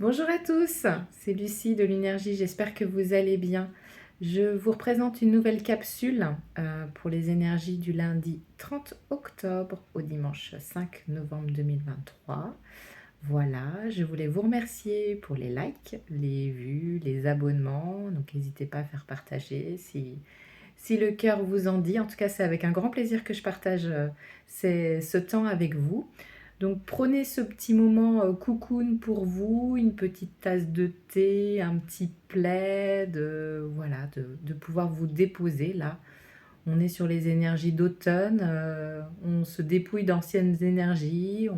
Bonjour à tous, c'est Lucie de l'énergie, j'espère que vous allez bien. Je vous représente une nouvelle capsule pour les énergies du lundi 30 octobre au dimanche 5 novembre 2023. Voilà, je voulais vous remercier pour les likes, les vues, les abonnements, donc n'hésitez pas à faire partager si le cœur vous en dit. En tout cas, c'est avec un grand plaisir que je partage ce temps avec vous. Donc prenez ce petit moment cocoon pour vous, une petite tasse de thé, un petit plaid, voilà, de pouvoir vous déposer là. On est sur les énergies d'automne, on se dépouille d'anciennes énergies,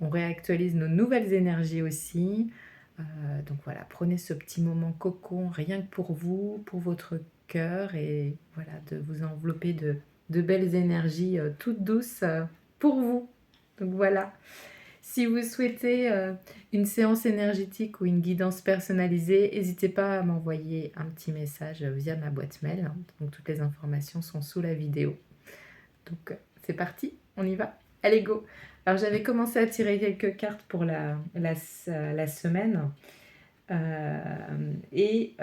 on réactualise nos nouvelles énergies aussi. Donc voilà, prenez ce petit moment cocon rien que pour vous, pour votre cœur et voilà, de vous envelopper de belles énergies toutes douces pour vous. Donc voilà, si vous souhaitez une séance énergétique ou une guidance personnalisée, n'hésitez pas à m'envoyer un petit message via ma boîte mail. Donc toutes les informations sont sous la vidéo. Donc c'est parti, on y va. Allez, go. Alors j'avais commencé à tirer quelques cartes pour la semaine est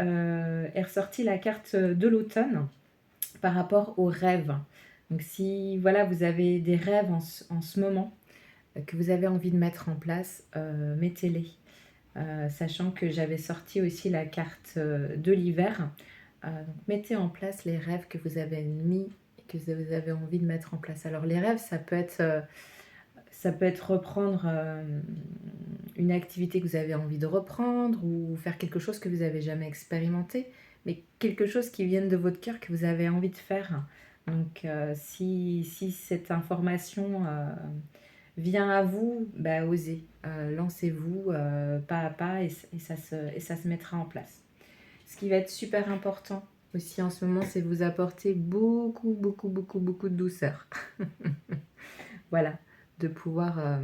ressortie la carte de l'automne par rapport aux rêves. Donc si voilà, vous avez des rêves en ce moment que vous avez envie de mettre en place, mettez-les. Sachant que j'avais sorti aussi la carte de l'hiver. Donc mettez en place les rêves que vous avez mis et que vous avez envie de mettre en place. Alors les rêves, ça peut être reprendre une activité que vous avez envie de reprendre ou faire quelque chose que vous n'avez jamais expérimenté, mais quelque chose qui vienne de votre cœur que vous avez envie de faire. Donc si cette information vient à vous, bah, osez, lancez-vous pas à pas et ça se mettra en place. Ce qui va être super important aussi en ce moment, c'est vous apporter beaucoup, beaucoup, beaucoup, beaucoup de douceur. Voilà, de pouvoir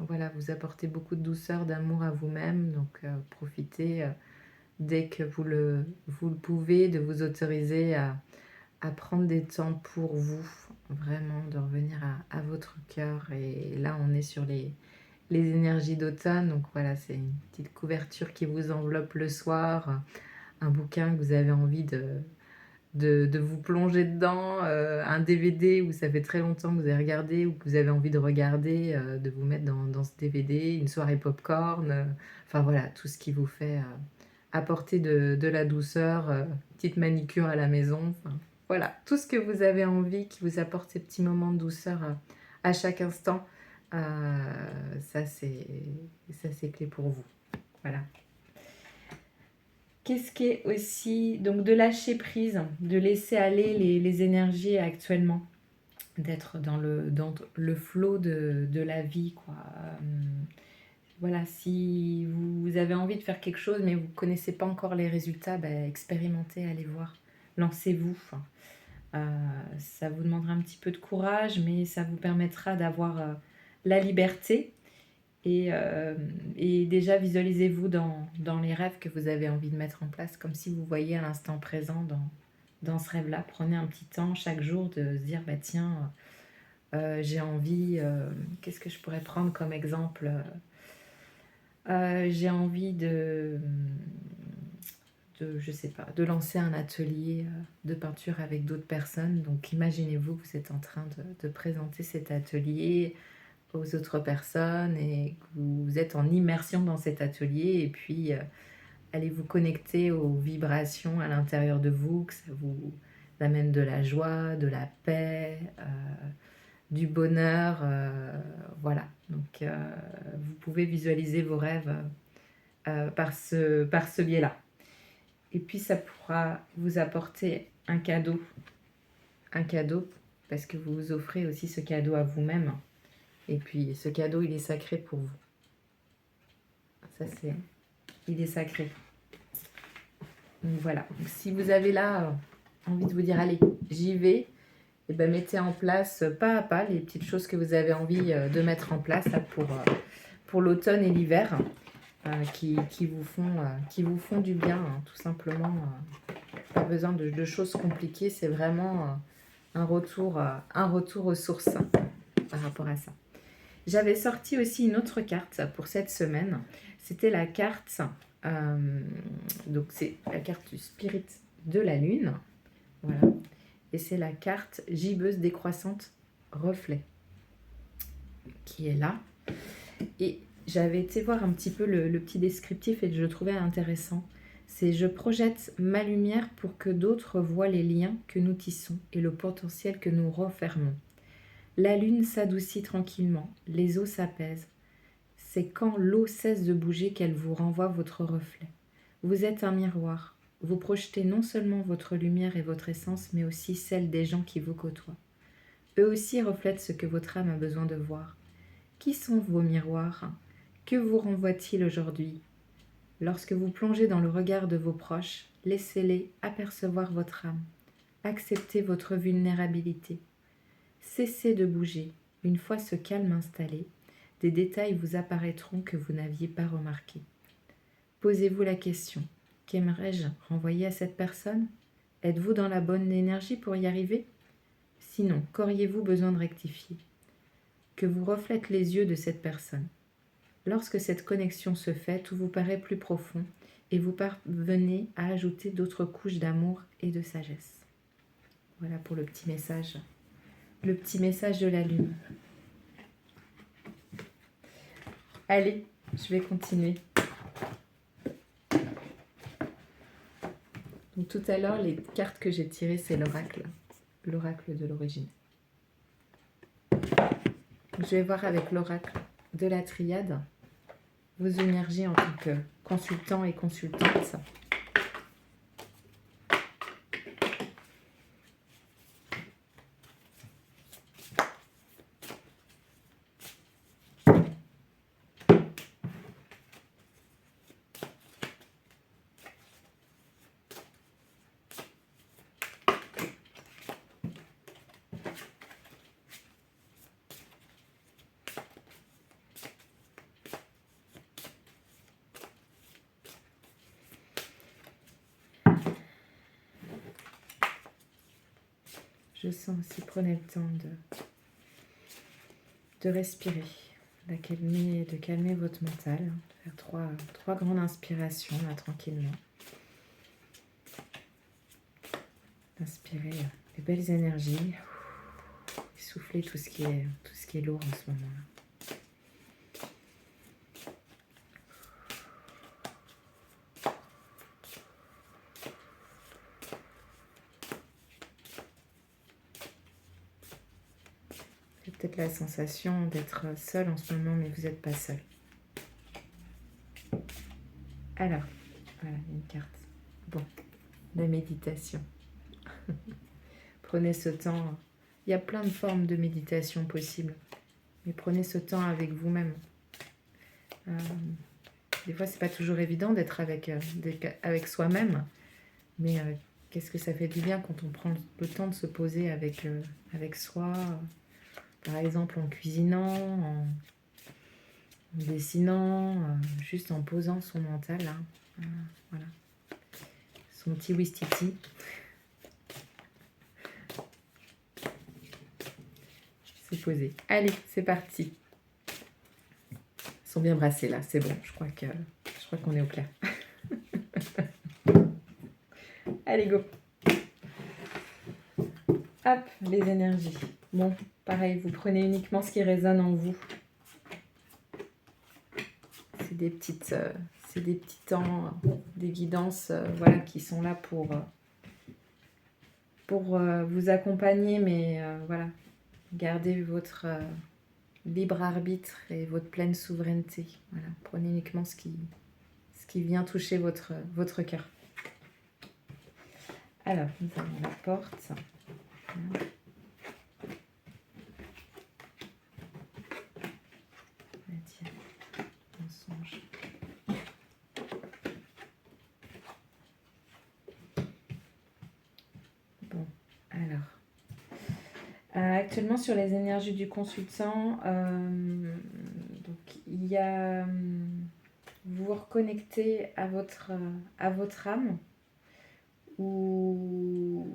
voilà, vous apporter beaucoup de douceur, d'amour à vous-même. Donc profitez dès que vous le pouvez, de vous autoriser à prendre des temps pour vous, vraiment de revenir à votre cœur. Et là, on est sur les énergies d'automne. Donc voilà, c'est une petite couverture qui vous enveloppe le soir, un bouquin que vous avez envie de vous plonger dedans, un DVD où ça fait très longtemps que vous avez regardé ou que vous avez envie de regarder, de vous mettre dans ce DVD, une soirée popcorn, enfin voilà, tout ce qui vous fait apporter de la douceur, petite manicure à la maison, enfin, voilà, tout ce que vous avez envie qui vous apporte ces petits moments de douceur à chaque instant, ça c'est clé pour vous. Voilà. Qu'est-ce qui est aussi donc de lâcher prise, de laisser aller les énergies actuellement, d'être dans le flot de la vie, quoi. Voilà, si vous avez envie de faire quelque chose mais vous ne connaissez pas encore les résultats, ben, expérimentez, allez voir, lancez-vous. Ça vous demandera un petit peu de courage, mais ça vous permettra d'avoir la liberté et déjà visualisez-vous dans les rêves que vous avez envie de mettre en place, comme si vous voyiez à l'instant présent dans ce rêve-là. Prenez un petit temps chaque jour de se dire, bah tiens, j'ai envie, qu'est-ce que je pourrais prendre comme exemple j'ai envie je sais pas, de lancer un atelier de peinture avec d'autres personnes. Donc imaginez-vous que vous êtes en train de présenter cet atelier aux autres personnes et que vous êtes en immersion dans cet atelier et puis allez vous connecter aux vibrations à l'intérieur de vous, que ça vous amène de la joie, de la paix, du bonheur, voilà. Donc vous pouvez visualiser vos rêves par ce biais-là. Et puis ça pourra vous apporter un cadeau parce que vous vous offrez aussi ce cadeau à vous-même. Et puis ce cadeau, il est sacré pour vous. Ça c'est, il est sacré. Donc voilà. Donc, si vous avez là envie de vous dire allez, j'y vais, et ben mettez en place pas à pas les petites choses que vous avez envie de mettre en place là, pour l'automne et l'hiver qui vous font du bien, hein, tout simplement. Pas besoin de choses compliquées, c'est vraiment un retour aux sources par rapport à ça. J'avais sorti aussi une autre carte pour cette semaine. C'était la carte, donc c'est la carte du spirit de la lune. Voilà. Et c'est la carte gibbeuse décroissante reflet qui est là. Et j'avais été voir un petit peu le petit descriptif et je le trouvais intéressant. C'est: je projette ma lumière pour que d'autres voient les liens que nous tissons et le potentiel que nous refermons. La lune s'adoucit tranquillement, les eaux s'apaisent. C'est quand l'eau cesse de bouger qu'elle vous renvoie votre reflet. Vous êtes un miroir. Vous projetez non seulement votre lumière et votre essence, mais aussi celle des gens qui vous côtoient. Eux aussi reflètent ce que votre âme a besoin de voir. Qui sont vos miroirs? Que vous renvoient-ils aujourd'hui? Lorsque vous plongez dans le regard de vos proches, laissez-les apercevoir votre âme. Acceptez votre vulnérabilité. Cessez de bouger. Une fois ce calme installé, des détails vous apparaîtront que vous n'aviez pas remarqués. Posez-vous la question: qu'aimerais-je renvoyer à cette personne? Êtes-vous dans la bonne énergie pour y arriver? Sinon, qu'auriez-vous besoin de rectifier? Que vous reflètent les yeux de cette personne. Lorsque cette connexion se fait, tout vous paraît plus profond et vous parvenez à ajouter d'autres couches d'amour et de sagesse. Voilà pour le petit message. Le petit message de la lune. Allez, je vais continuer. Donc tout à l'heure, les cartes que j'ai tirées, c'est l'oracle de l'origine. Je vais voir avec l'oracle de la triade vos énergies en tant que consultant et consultante. Je sens aussi, prenez le temps de respirer, de calmer votre mental, de faire trois grandes inspirations là, tranquillement. D'inspirer les belles énergies, et souffler tout ce qui est lourd en ce moment-là. Peut-être la sensation d'être seul en ce moment, mais vous n'êtes pas seul. Alors, voilà une carte. Bon, la méditation. Prenez ce temps. Il y a plein de formes de méditation possibles, mais prenez ce temps avec vous-même. Des fois, c'est pas toujours évident d'être avec soi-même, mais qu'est-ce que ça fait du bien quand on prend le temps de se poser avec soi. Par exemple, en cuisinant, en dessinant, juste en posant son mental, là. Voilà. Son petit wistiti. C'est posé. Allez, c'est parti. Ils sont bien brassés, là. C'est bon, je crois qu'on est au clair. Allez, go. Hop, les énergies. Bon, pareil, vous prenez uniquement ce qui résonne en vous. C'est des petits temps, des guidances, voilà, qui sont là pour vous accompagner, mais voilà, gardez votre libre arbitre et votre pleine souveraineté. Voilà, prenez uniquement ce qui vient toucher votre cœur. Alors, nous avons la porte. Voilà. Mensonge. Bon, alors. Actuellement, sur les énergies du consultant, donc, il y a... vous vous reconnectez à votre âme ou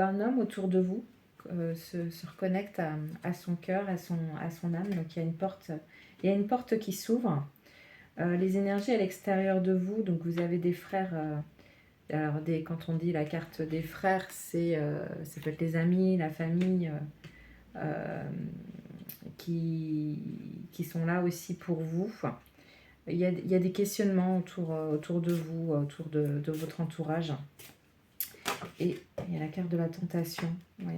un homme autour de vous. se reconnecte à son cœur, à son âme. Donc il y a une porte qui s'ouvre. Les énergies à l'extérieur de vous, donc vous avez des frères. Alors quand on dit la carte des frères, ça peut être les amis, la famille, qui sont là aussi pour vous. Il y a des questionnements autour de vous, autour de votre entourage. Et il y a la carte de la tentation, oui.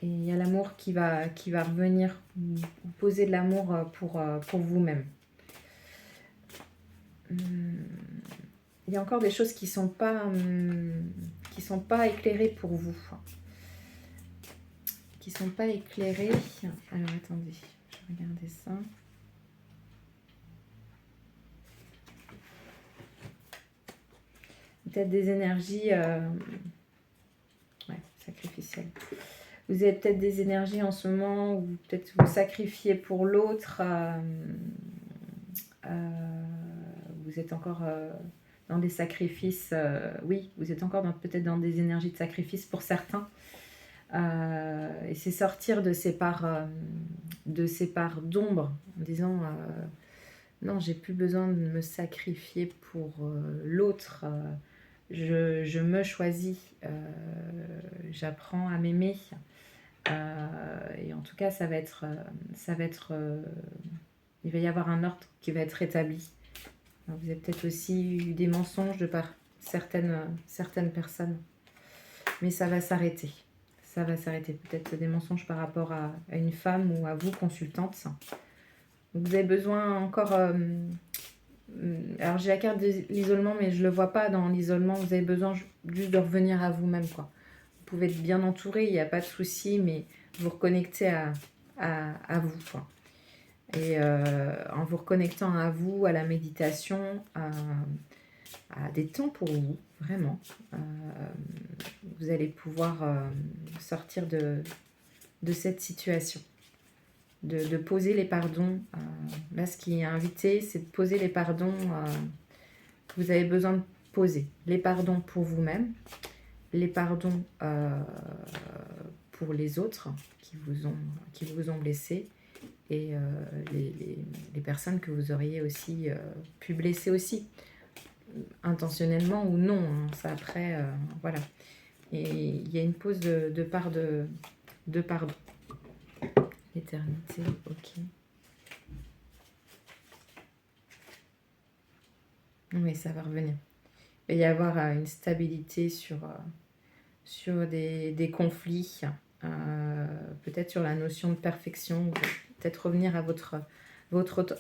Et il y a l'amour qui va revenir, vous poser de l'amour pour vous-même. Il y a encore des choses qui sont pas éclairées pour vous. Qui sont pas éclairées. Alors attendez, je vais regarder ça. Peut-être des énergies sacrificielles. Vous avez peut-être des énergies en ce moment où peut-être vous sacrifiez pour l'autre. Vous êtes encore dans des sacrifices. Oui, vous êtes encore peut-être dans des énergies de sacrifice pour certains. Et c'est sortir de ces parts d'ombre en disant non, j'ai plus besoin de me sacrifier pour l'autre. Je me choisis. J'apprends à m'aimer. Et en tout cas, il va y avoir un ordre qui va être établi. Alors, vous avez peut-être aussi eu des mensonges de par certaines personnes. Mais ça va s'arrêter. Ça va s'arrêter. Peut-être des mensonges par rapport à une femme ou à vous, consultante. Donc, vous avez besoin encore... alors, j'ai la carte de l'isolement, mais je ne le vois pas dans l'isolement. Vous avez besoin juste de revenir à vous-même, quoi. Vous pouvez être bien entouré, il n'y a pas de souci, mais vous reconnectez à vous, quoi. Et en vous reconnectant à vous, à la méditation, à des temps pour vous, vraiment, vous allez pouvoir sortir de cette situation. De poser les pardons. Là, ce qui est invité, c'est de poser les pardons que vous avez besoin de poser. Les pardons pour vous-même, les pardons pour les autres qui vous ont blessé, et les personnes que vous auriez aussi pu blesser aussi, intentionnellement ou non, hein, ça après, voilà. Et il y a une pause de pardon. Éternité, ok. Oui, ça va revenir. Il va y avoir une stabilité sur des conflits, peut-être sur la notion de perfection, peut-être revenir à votre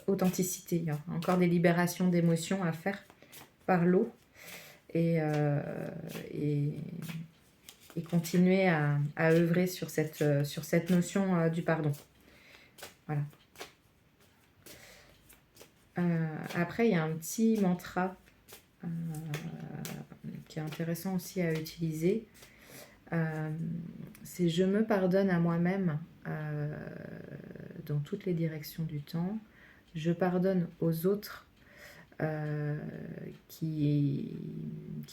authenticité. Il y a encore des libérations d'émotions à faire par l'eau, et continuer à œuvrer sur cette notion du pardon. Voilà. Après, il y a un petit mantra qui est intéressant aussi à utiliser. C'est « Je me pardonne à moi-même dans toutes les directions du temps. Je pardonne aux autres qui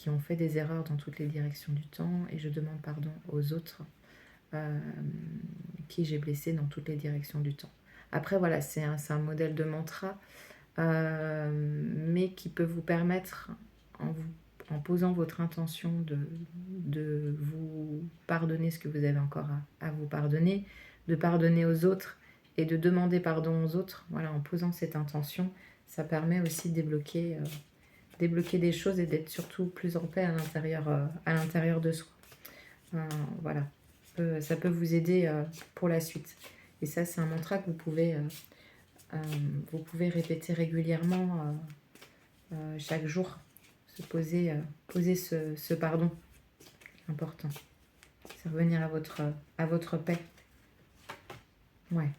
ont fait des erreurs dans toutes les directions du temps, et je demande pardon aux autres qui j'ai blessé dans toutes les directions du temps. » Après, voilà, c'est un modèle de mantra, mais qui peut vous permettre, en posant votre intention de vous pardonner ce que vous avez encore à vous pardonner, de pardonner aux autres et de demander pardon aux autres. Voilà, en posant cette intention, ça permet aussi de débloquer des choses et d'être surtout plus en paix à l'intérieur de soi. Voilà, ça peut vous aider pour la suite. Et ça, c'est un mantra que vous pouvez répéter régulièrement chaque jour. Poser ce pardon. Important. C'est revenir à votre paix. Ouais,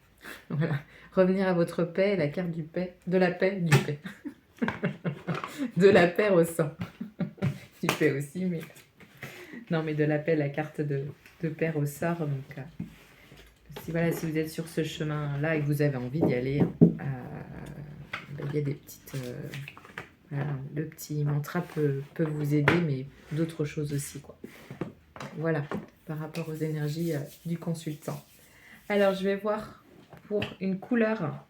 voilà. Revenir à votre paix, la carte du paix, de la paix, du paix. De la paix au sang. Du paix aussi, mais... Non, mais de la paix, la carte de paix au sort. Donc, si vous êtes sur ce chemin-là et que vous avez envie d'y aller, il y a des petites... voilà, le petit mantra peut vous aider, mais d'autres choses aussi, quoi. Voilà, par rapport aux énergies du consultant. Alors, je vais voir pour une couleur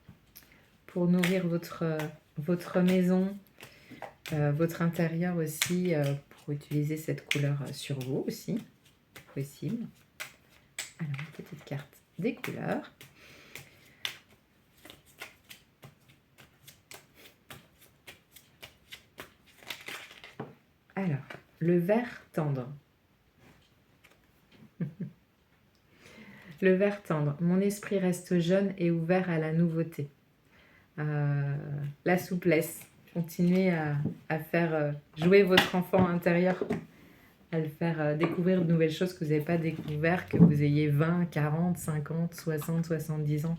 pour nourrir votre maison, votre intérieur aussi, pour utiliser cette couleur sur vous aussi, possible. Alors, une petite carte des couleurs. Alors, le vert tendre. Le vert tendre. Mon esprit reste jeune et ouvert à la nouveauté. La souplesse. Continuez à faire jouer votre enfant intérieur, à le faire découvrir de nouvelles choses que vous n'avez pas découvert, que vous ayez 20, 40, 50, 60, 70 ans.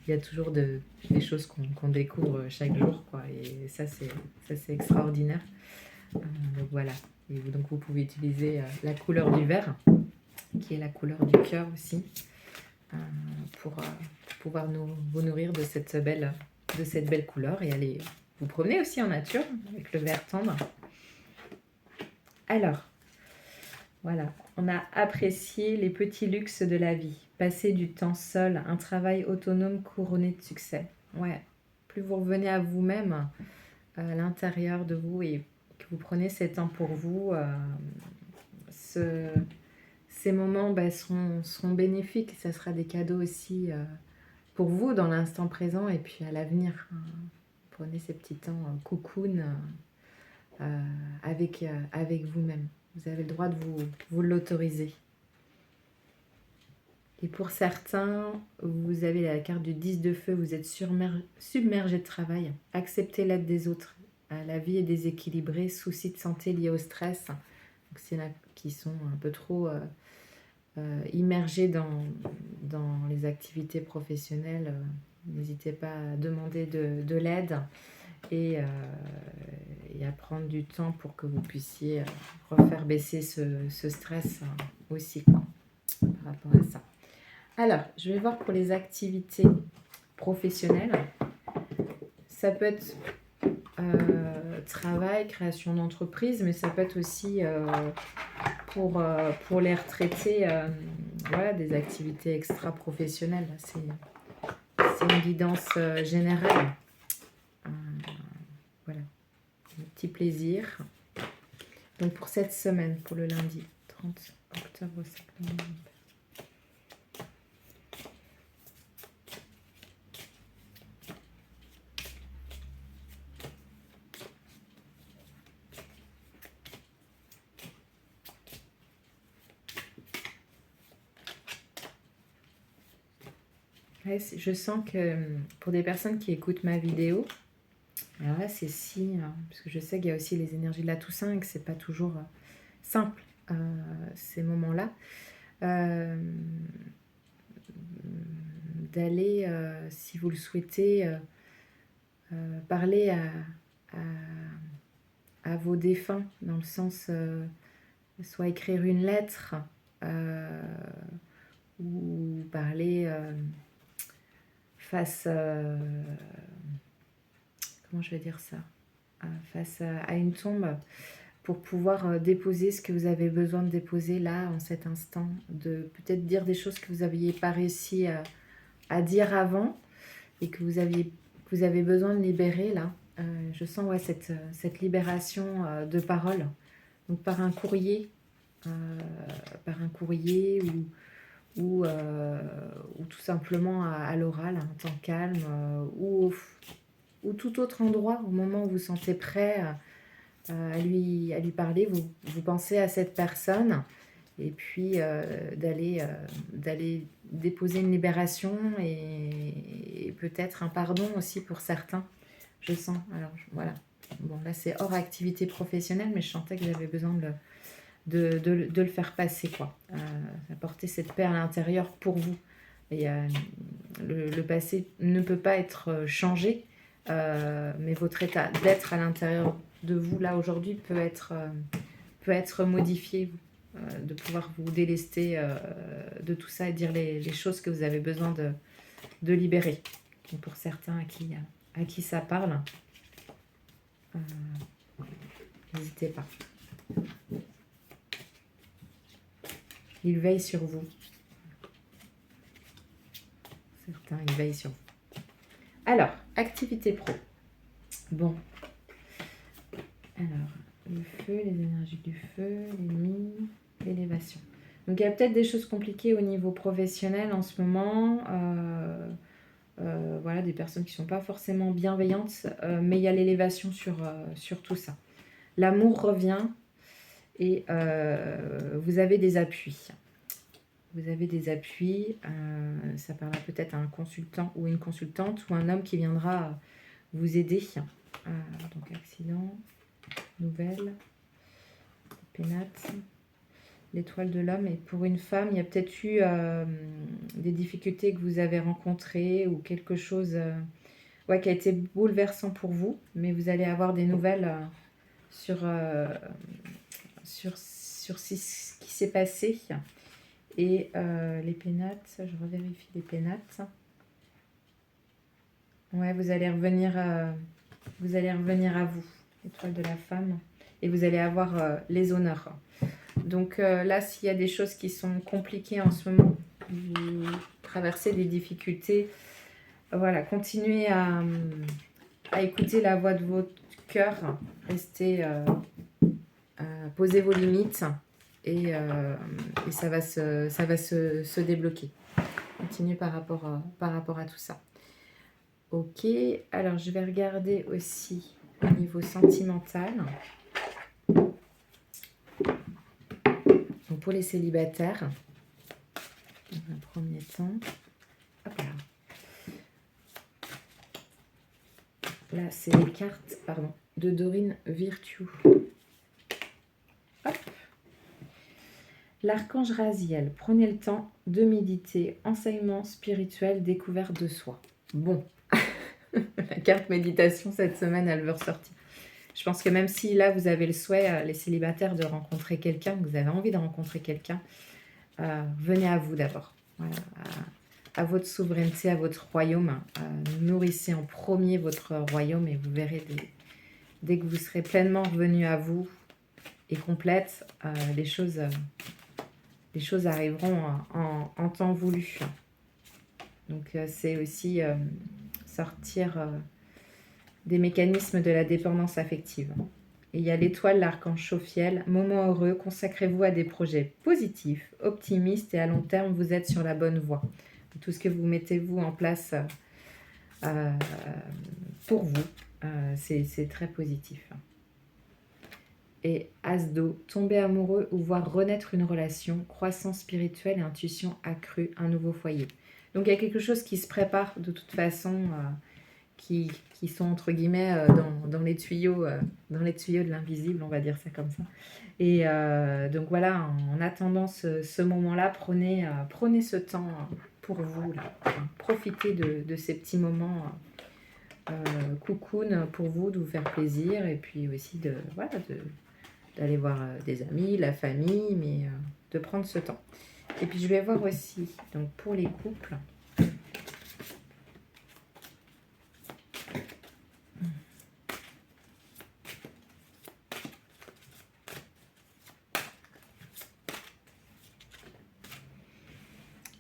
Il y a toujours des choses qu'on découvre chaque jour, quoi. Et ça, c'est extraordinaire. Donc voilà. Et donc vous pouvez utiliser la couleur du vert, qui est la couleur du cœur aussi, pour pouvoir vous nourrir de cette belle couleur et aller vous promener aussi en nature avec le vert tendre. Alors, voilà, on a apprécié les petits luxes de la vie, passer du temps seul, un travail autonome couronné de succès. Ouais, plus vous revenez à vous-même, à l'intérieur de vous, et que vous prenez ces temps pour vous, ces moments seront bénéfiques. Ça sera des cadeaux aussi pour vous dans l'instant présent et puis à l'avenir. Prenez ces petits temps cocoon avec vous-même. Vous avez le droit de vous l'autoriser. Et pour certains, vous avez la carte du 10 de feu, vous êtes submergé de travail. Acceptez l'aide des autres. La vie est déséquilibrée, soucis de santé liés au stress. Donc, s'il y en a qui sont un peu trop immergés dans les activités professionnelles, n'hésitez pas à demander de l'aide et à prendre du temps pour que vous puissiez refaire baisser ce stress aussi, quoi, par rapport à ça. Alors, je vais voir pour les activités professionnelles. Ça peut être travail, création d'entreprise, mais ça peut être aussi pour les retraités, voilà, des activités extra-professionnelles. C'est une guidance générale. Voilà, un petit plaisir. Donc pour cette semaine, pour le lundi 30 octobre, septembre. Ouais, je sens que pour des personnes qui écoutent ma vidéo, alors là c'est si, parce que je sais qu'il y a aussi les énergies de la Toussaint et que c'est pas toujours simple ces moments-là, d'aller, si vous le souhaitez, parler à vos défunts, dans le sens, soit écrire une lettre, ou parler face, comment je vais dire ça, face à une tombe, pour pouvoir déposer ce que vous avez besoin de déposer là, en cet instant, de peut-être dire des choses que vous n'aviez pas réussi à dire avant et que vous avez besoin de libérer là. Je sens cette libération de parole, donc par un courrier ou tout simplement à l'oral, un temps calme, ou tout autre endroit, au moment où vous sentez prêt à lui parler, vous pensez à cette personne, et puis d'aller déposer une libération et peut-être un pardon aussi pour certains, je sens. Alors voilà, bon là c'est hors activité professionnelle, mais je sentais que j'avais besoin de le faire passer, quoi. Apporter cette paix à l'intérieur pour vous. Et le passé ne peut pas être changé, mais votre état d'être à l'intérieur de vous là aujourd'hui peut être modifié, de pouvoir vous délester de tout ça et dire les choses que vous avez besoin de libérer. Donc pour certains à qui ça parle, n'hésitez pas. Il veille sur vous. Certains, ils veillent sur vous. Alors, activité pro. Bon. Alors, le feu, les énergies du feu, l'ennemi, l'élévation. Donc, il y a peut-être des choses compliquées au niveau professionnel en ce moment. Voilà, des personnes qui ne sont pas forcément bienveillantes, mais il y a l'élévation sur tout ça. L'amour revient et vous avez des appuis. Vous avez des appuis, ça parlera peut-être à un consultant ou une consultante ou un homme qui viendra vous aider. Donc accident, nouvelle, pénate, l'étoile de l'homme. Et pour une femme, il y a peut-être eu des difficultés que vous avez rencontrées ou quelque chose qui a été bouleversant pour vous. Mais vous allez avoir des nouvelles sur ce qui s'est passé. Et les pénates, je revérifie les pénates. Ouais, vous allez revenir à vous, étoile de la femme. Et vous allez avoir les honneurs. Donc là, s'il y a des choses qui sont compliquées en ce moment, vous traversez des difficultés, voilà, continuez à écouter la voix de votre cœur. Restez, posez vos limites. Et ça va se débloquer. Continuez par rapport à tout ça. Ok, alors je vais regarder aussi au niveau sentimental. Donc pour les célibataires, dans un premier temps. Hop là. Là, c'est les cartes, de Dorine Virtue. Hop. L'archange Raziel, prenez le temps de méditer, enseignement spirituel, découverte de soi. Bon, la carte méditation cette semaine, elle veut ressortir. Je pense que même si là, vous avez le souhait, les célibataires, de rencontrer quelqu'un, que vous avez envie de rencontrer quelqu'un, venez à vous d'abord. Voilà, à votre souveraineté, à votre royaume. Nourrissez en premier votre royaume et vous verrez, dès que vous serez pleinement revenu à vous et complète, les choses arriveront en temps voulu. Donc c'est aussi sortir des mécanismes de la dépendance affective. Et il y a l'étoile, l'archange Sophiel. Moment heureux, consacrez-vous à des projets positifs, optimistes et à long terme, vous êtes sur la bonne voie. Tout ce que vous mettez vous en place pour vous, c'est très positif. Et Asdo, tomber amoureux ou voir renaître une relation, croissance spirituelle et intuition accrue, un nouveau foyer. Donc il y a quelque chose qui se prépare de toute façon, qui sont entre guillemets dans les tuyaux de l'invisible, on va dire ça comme ça. Et donc voilà, en attendant ce moment-là, prenez ce temps pour vous, là. Profitez de ces petits moments cocoon pour vous, de vous faire plaisir et puis aussi d'aller voir des amis, la famille, mais de prendre ce temps. Et puis je vais voir aussi, donc pour les couples,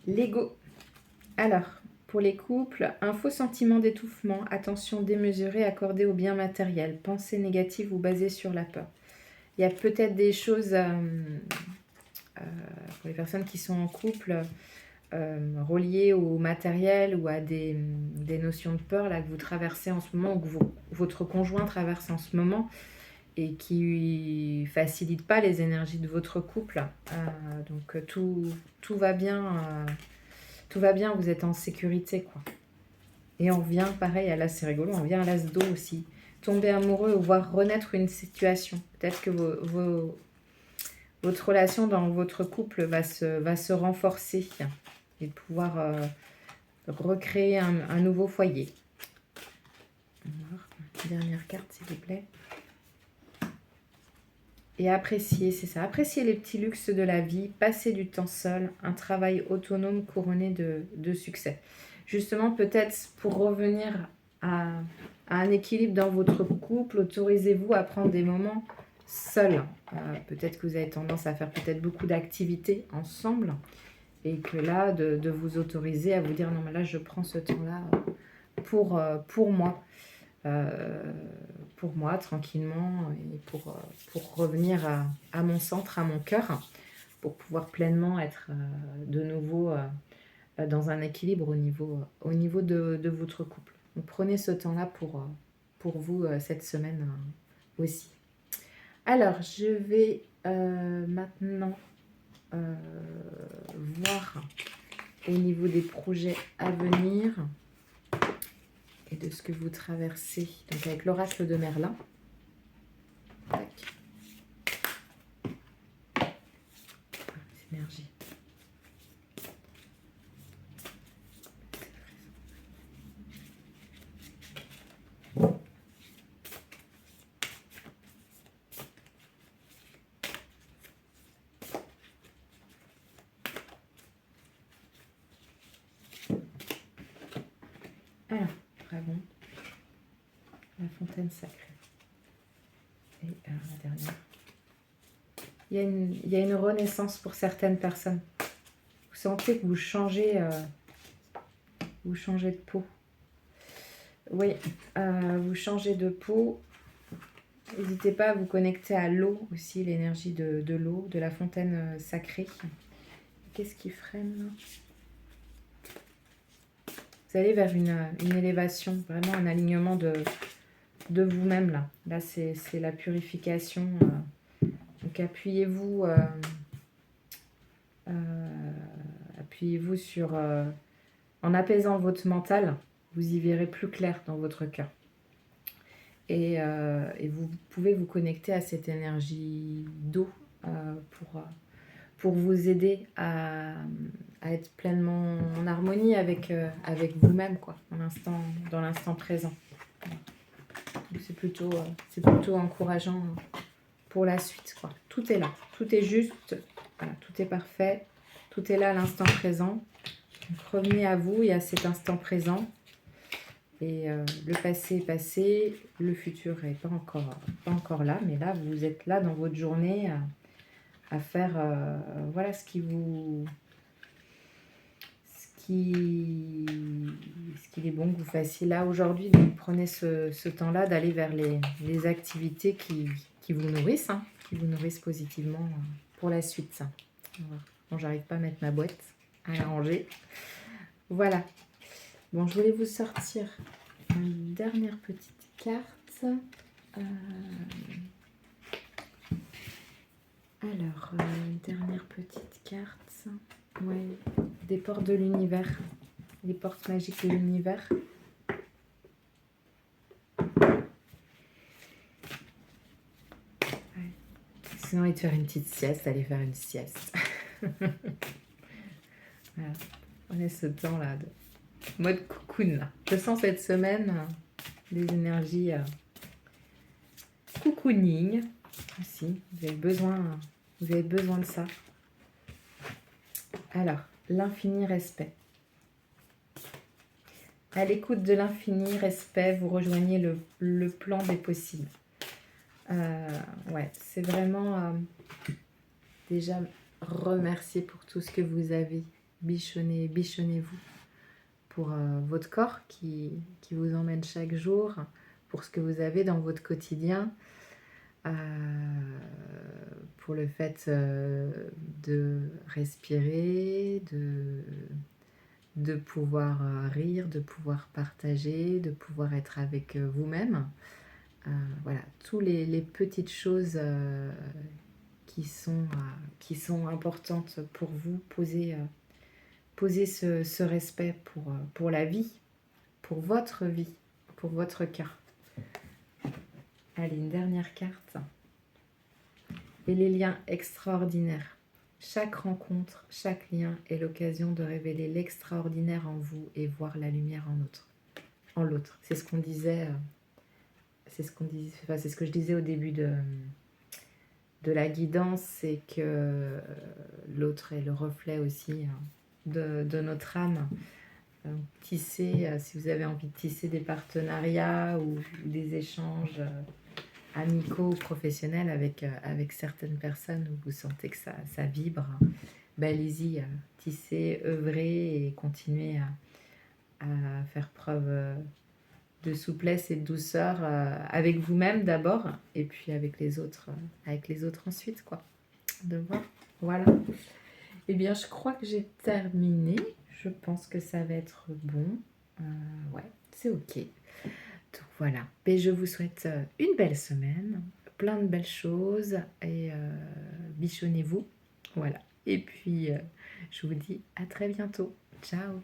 l'ego. Alors, pour les couples, un faux sentiment d'étouffement, attention démesurée accordée au bien matériel, pensée négative ou basée sur la peur. Il y a peut-être des choses pour les personnes qui sont en couple reliées au matériel ou à des notions de peur là, que vous traversez en ce moment ou que votre conjoint traverse en ce moment et qui ne facilite pas les énergies de votre couple. Donc tout va bien. Tout va bien, vous êtes en sécurité, quoi. Et on revient, pareil, là c'est rigolo, on revient à l'as d'eau aussi. Tomber amoureux ou voir renaître une situation. Peut-être que votre relation dans votre couple va se renforcer et de pouvoir recréer un nouveau foyer. Dernière carte, s'il vous plaît. Et apprécier, c'est ça. Apprécier les petits luxes de la vie, passer du temps seul, un travail autonome couronné de succès. Justement, peut-être pour revenir à un équilibre dans votre couple, autorisez-vous à prendre des moments seul. Peut-être que vous avez tendance à faire peut-être beaucoup d'activités ensemble. Et que là, de vous autoriser à vous dire, non mais là, je prends ce temps-là pour moi. Pour moi, tranquillement, et pour revenir à mon centre, à mon cœur, pour pouvoir pleinement être de nouveau dans un équilibre au niveau de votre couple. Donc, prenez ce temps-là pour vous cette semaine aussi. Alors, je vais maintenant voir au niveau des projets à venir et de ce que vous traversez. Donc, avec l'oracle de Merlin. Tac. Énergie. Alors, dragon, la fontaine sacrée. Et la dernière. Il y a une renaissance pour certaines personnes. Vous sentez que vous changez de peau. Oui, vous changez de peau. N'hésitez pas à vous connecter à l'eau aussi, l'énergie de l'eau, de la fontaine sacrée. Qu'est-ce qui freine là? Vous allez vers une élévation, vraiment un alignement de vous-même là. Là, c'est la purification. Donc appuyez-vous sur... en apaisant votre mental, vous y verrez plus clair dans votre cœur. Et vous pouvez vous connecter à cette énergie d'eau pour vous aider à être pleinement en harmonie avec vous-même, quoi, dans l'instant présent. C'est plutôt encourageant pour la suite, quoi. Tout est là, tout est juste, voilà, tout est parfait, tout est là à l'instant présent. Donc, revenez à vous et à cet instant présent. Et le passé est passé, le futur n'est pas encore là, mais là, vous êtes là dans votre journée à faire voilà ce qu'il est bon que vous fassiez là aujourd'hui. Donc prenez ce temps-là d'aller vers les activités qui vous nourrissent, hein, qui vous nourrissent positivement pour la suite. Bon, j'arrive pas à mettre ma boîte à la ranger. Voilà. Bon, je voulais vous sortir une dernière petite carte. Alors, une dernière petite carte. Ouais, des portes de l'univers. Les portes magiques de l'univers. Ouais. Sinon, il te faire une petite sieste, aller faire une sieste. Voilà. On est ce temps-là de mode cocoon. Là. Je sens cette semaine des énergies cocooning aussi. Vous avez besoin de ça. Alors, l'infini respect. À l'écoute de l'infini respect, vous rejoignez le plan des possibles. Ouais, c'est vraiment déjà remercier pour tout ce que vous avez. Bichonnez-vous pour votre corps qui vous emmène chaque jour, pour ce que vous avez dans votre quotidien, pour le fait de respirer, de pouvoir rire, de pouvoir partager, de pouvoir être avec vous-même. Voilà, toutes les petites choses qui sont importantes pour vous. Posez ce respect pour la vie, pour votre vie, pour votre cœur. Allez, une dernière carte. Et les liens extraordinaires. Chaque rencontre, chaque lien est l'occasion de révéler l'extraordinaire en vous et voir la lumière en l'autre. C'est ce qu'on disait, c'est ce que je disais au début de la guidance, c'est que l'autre est le reflet aussi de notre âme. Tisser, si vous avez envie de tisser des partenariats ou des échanges amicaux ou professionnels avec certaines personnes où vous sentez que ça vibre, ben allez-y, tissez, œuvrez et continuez à faire preuve de souplesse et de douceur avec vous-même d'abord et puis avec les autres ensuite, quoi. De voir. Voilà. Eh bien, je crois que j'ai terminé. Je pense que ça va être bon. Ouais, c'est ok. Donc voilà. Et je vous souhaite une belle semaine, plein de belles choses et bichonnez-vous. Voilà. Et puis, je vous dis à très bientôt. Ciao.